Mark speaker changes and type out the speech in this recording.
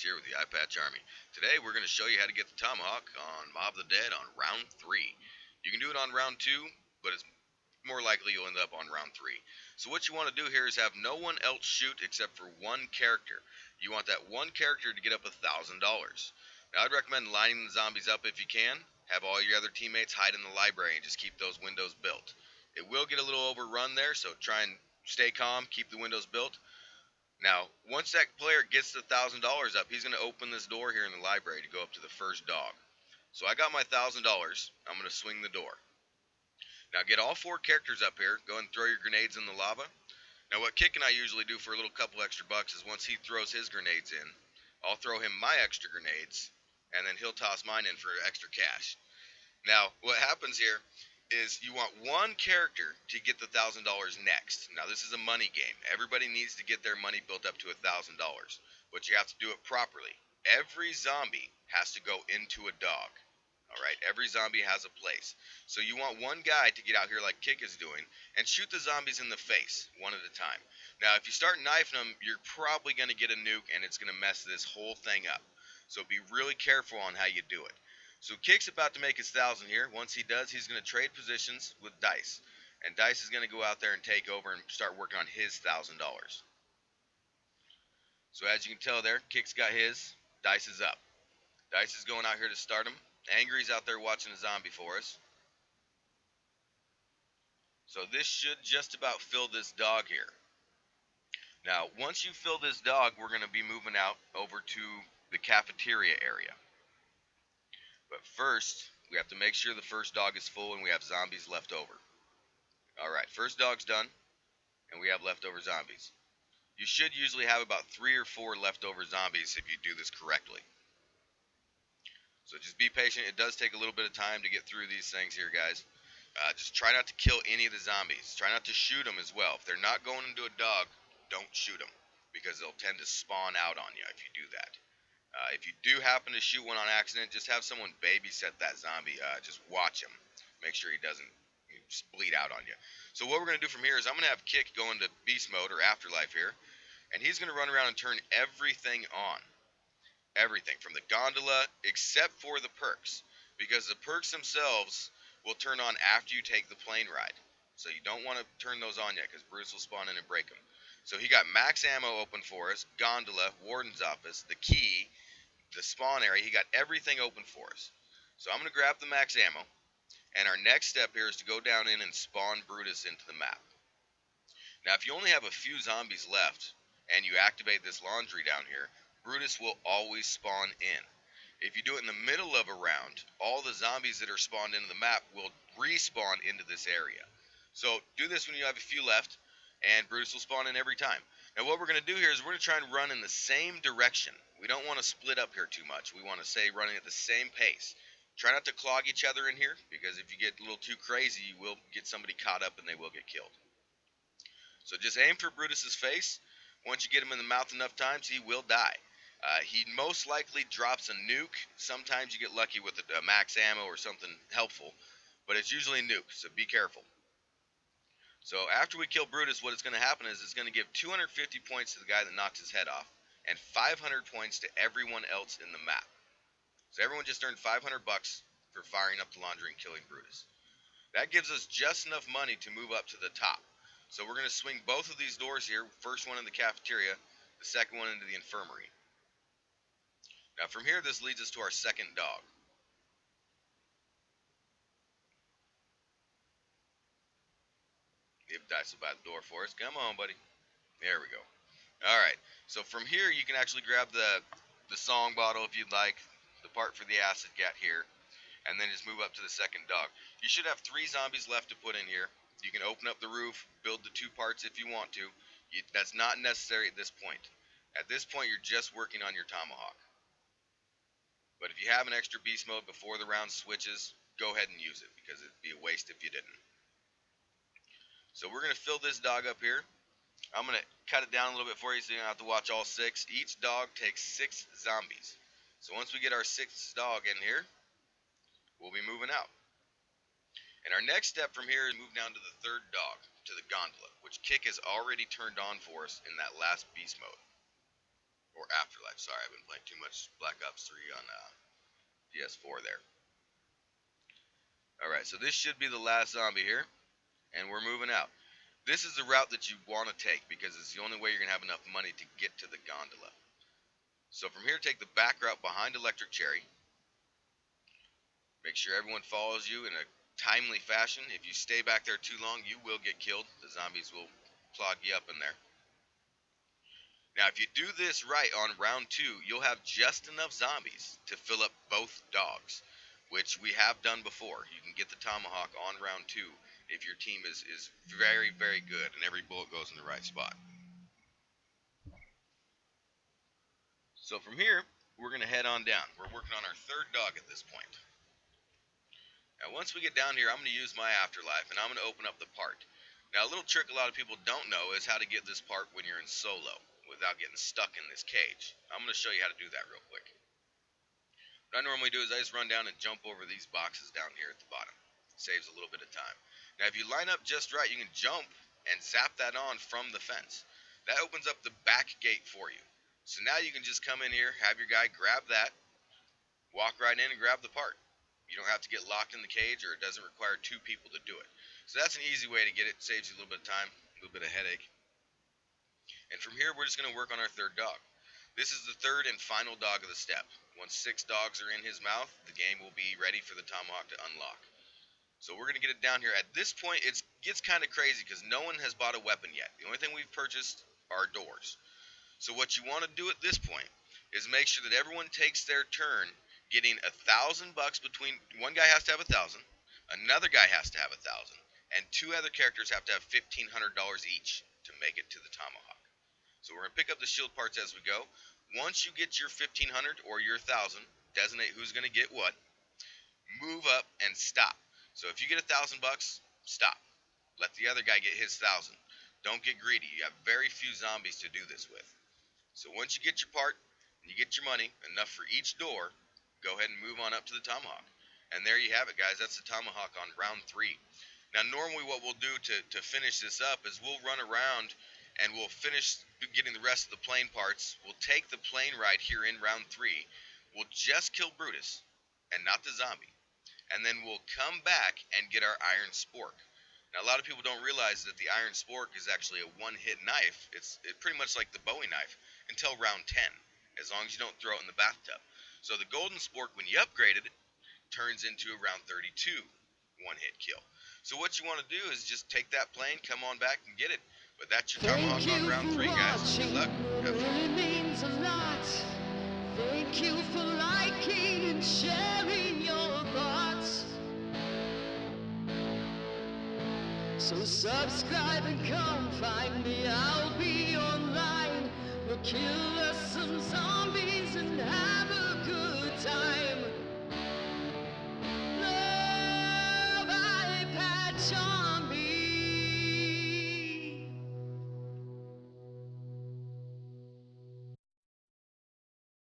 Speaker 1: here with the EYEPATCH Army. Today we're going to show you how to get the tomahawk on m.o.t.d on round 3. You can do it on round 2, but it's more likely you'll end up on round 3. So what you want to do here is have no one else shoot except for one character. You want that one character to get up $1,000. Now I'd recommend lining the zombies up if you can. Have all your other teammates hide in the library and just keep those windows built. It will get a little overrun there, so try and stay calm, keep the windows built. Now, once that player gets the $1,000 up, he's going to open this door here in the library to go up to the first dog. So I got my $1,000. I'm going to swing the door. Now get all 4 characters up here. Go and throw your grenades in the lava. Now what Kick and I usually do for a little couple extra bucks is once he throws his grenades in, I'll throw him my extra grenades, and then he'll toss mine in for extra cash. Now, what happens here is you want one character to get the $1,000 next. Now this is a money game. Everybody needs to get their money built up to $1,000, but you have to do it properly. Every zombie has to go into a dog. Alright, every zombie has a place. So you want one guy to get out here like Kick is doing and shoot the zombies in the face one at a time. Now if you start knifing them, you're probably going to get a nuke and it's going to mess this whole thing up. So be really careful on how you do it. So Kick's about to make his 1,000 here. Once he does, he's going to trade positions with Dice. And Dice is going to go out there and take over and start working on his $1,000. So as you can tell there, Kick's got his. Dice is up. Dice is going out here to start him. Angry's out there watching a zombie for us. So this should just about fill this dog here. Now, once you fill this dog, we're going to be moving out over to the cafeteria area. But first, we have to make sure the first dog is full and we have zombies left over. Alright, first dog's done, and we have leftover zombies. You should usually have about 3 or 4 leftover zombies if you do this correctly. So just be patient. It does take a little bit of time to get through these things here, guys. Just try not to kill any of the zombies. Try not to shoot them as well. If they're not going into a dog, don't shoot them, because they'll tend to spawn out on you if you do that. If you do happen to shoot one on accident, just have someone babysit that zombie. Just watch him. Make sure he doesn't bleed out on you. So what we're going to do from here is I'm going to have Kick go into beast mode or afterlife here, and he's going to run around and turn everything on. Everything from the gondola except for the perks, because the perks themselves will turn on after you take the plane ride. So you don't want to turn those on yet, because Brutus will spawn in and break them. So he got max ammo open for us, gondola, warden's office, the key, the spawn area. He got everything open for us. So I'm going to grab the max ammo, and our next step here is to go down in and spawn Brutus into the map. Now if you only have a few zombies left and you activate this laundry down here, Brutus will always spawn in. If you do it in the middle of a round, all the zombies that are spawned into the map will respawn into this area. So do this when you have a few left, and Brutus will spawn in every time. Now what we're going to do here is we're going to try and run in the same direction. We don't want to split up here too much. We want to stay running at the same pace. Try not to clog each other in here, because if you get a little too crazy, you will get somebody caught up and they will get killed. So just aim for Brutus's face. Once you get him in the mouth enough times, he will die. He most likely drops a nuke. Sometimes you get lucky with a max ammo or something helpful, but it's usually a nuke, so be careful. So after we kill Brutus, what is going to happen is it's going to give 250 points to the guy that knocks his head off, and 500 points to everyone else in the map. So everyone just earned 500 bucks for firing up the laundry and killing Brutus. That gives us just enough money to move up to the top. So we're going to swing both of these doors here. First one in the cafeteria, the second one into the infirmary. Now from here, this leads us to our second dog. Give Dice by the door for us. Come on, buddy. There we go. Alright, so from here you can actually grab the song bottle if you'd like, the part for the acid gat here, and then just move up to the second dog. You should have 3 zombies left to put in here. You can open up the roof, build the 2 parts if you want to. That's not necessary at this point. At this point, you're just working on your tomahawk. But if you have an extra beast mode before the round switches, go ahead and use it, because it'd be a waste if you didn't. So we're going to fill this dog up here. I'm going to cut it down a little bit for you so you don't have to watch all 6. Each dog takes 6 zombies. So once we get our 6th dog in here, we'll be moving out. And our next step from here is move down to the 3rd dog, to the gondola, which Kick has already turned on for us in that last beast mode. Or Afterlife, sorry, I've been playing too much Black Ops 3 on PS4 there. Alright, so this should be the last zombie here, and we're moving out. This is the route that you want to take, because it's the only way you're going to have enough money to get to the gondola. So from here, take the back route behind Electric Cherry. Make sure everyone follows you in a timely fashion. If you stay back there too long, you will get killed. The zombies will clog you up in there. Now, if you do this right on round 2, you'll have just enough zombies to fill up both dogs, which we have done before. You can get the tomahawk on round 2 if your team is very, very good and every bullet goes in the right spot. So from here, we're going to head on down. We're working on our 3rd dog at this point. Now, once we get down here, I'm going to use my Afterlife, and I'm going to open up the part. Now, a little trick a lot of people don't know is how to get this part when you're in solo without getting stuck in this cage. I'm going to show you how to do that real quick. What I normally do is I just run down and jump over these boxes down here at the bottom. It saves a little bit of time. Now, if you line up just right, you can jump and zap that on from the fence. That opens up the back gate for you. So now you can just come in here, have your guy grab that, walk right in and grab the part. You don't have to get locked in the cage, or it doesn't require 2 people to do it. So that's an easy way to get it. Saves you a little bit of time, a little bit of headache. And from here, we're just going to work on our 3rd dog. This is the 3rd and final dog of the step. Once 6 dogs are in his mouth, the game will be ready for the tomahawk to unlock. So we're going to get it down here. At this point, it gets kind of crazy because no one has bought a weapon yet. The only thing we've purchased are doors. So what you want to do at this point is make sure that everyone takes their turn getting $1,000 between. One guy has to have 1,000, another guy has to have 1,000, and 2 other characters have to have $1,500 each to make it to the tomahawk. So we're going to pick up the shield parts as we go. Once you get your 1,500 or your 1,000, designate who's going to get what. Move up and stop. So if you get $1,000, stop. Let the other guy get his 1,000. Don't get greedy. You have very few zombies to do this with. So once you get your part and you get your money, enough for each door, go ahead and move on up to the tomahawk. And there you have it, guys. That's the tomahawk on round 3. Now, normally what we'll do to finish this up is we'll run around and we'll finish getting the rest of the plane parts. We'll take the plane ride here in round 3. We'll just kill Brutus and not the zombie. And then we'll come back and get our iron spork. Now, a lot of people don't realize that the iron spork is actually a one-hit knife. It's pretty much like the Bowie knife until round 10, as long as you don't throw it in the bathtub. So the golden spork, when you upgrade it, turns into a round 32 one-hit kill. So what you want to do is just take that plane, come on back and get it. But that's your tomahawk on round 3, guys. Good luck. Have fun.
Speaker 2: It means a lot. Thank you for liking and sharing your thoughts. So subscribe and